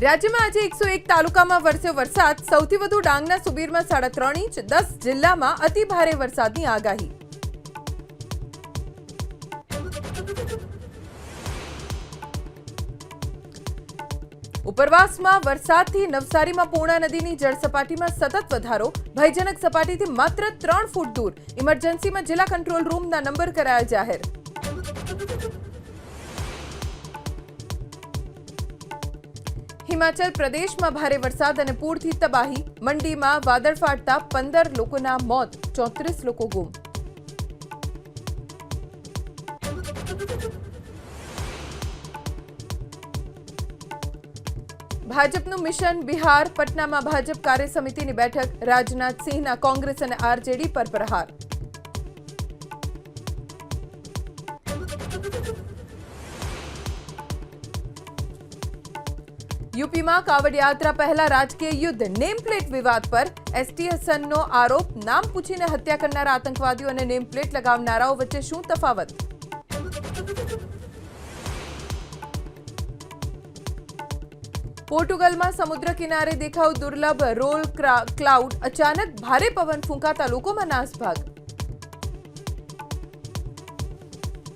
રાજ્યમાં આજે 101 તાલુકામાં વરસ્યો વરસાદ. સૌથી વધુ ડાંગના સુબીરમાં 3.5 ઇંચ, 10 જિલ્લામાં અતિ ભારે વરસાદની આગાહી. ઉપરવાસમાં વરસાદથી નવસારીમાં પૂર્ણા નદીની જળસપાટીમાં સતત વધારો. ભયજનક સપાટીથી માત્ર 3 ફૂટ દૂર. ઇમરજન્સીમાં જિલ્લા કંટ્રોલ રૂમના નંબર કરાયા જાહેર. હિમાચલ પ્રદેશમાં ભારે વરસાદ અને પૂરથી તબાહી. મંડીમાં વાદળ ફાટતા 15 લોકોના મોત, 34 લોકો ગુમ. ભાજપનું મિશન બિહાર. પટનામાં ભાજપ કાર્ય સમિતિની બેઠક. રાજનાથસિંહના કોંગ્રેસ અને આરજેડી પર પ્રહાર. યુપીમાં કાવડ યાત્રા પહેલા રાજકીય યુદ્ધ. નેમ પ્લેટ વિવાદ પર એસટીએસનો આરોપ. નામ પૂછીને હત્યા કરનારા આતંકવાદીઓ અને નેમ પ્લેટ લગાવનારાઓ વચ્ચે શું તફાવત? પોર્ટુગલમાં સમુદ્ર કિનારે દેખાવ દુર્લભ રોલ ક્લાઉડ. અચાનક ભારે પવન ફૂંકાતા લોકોમાં નાસભાગ.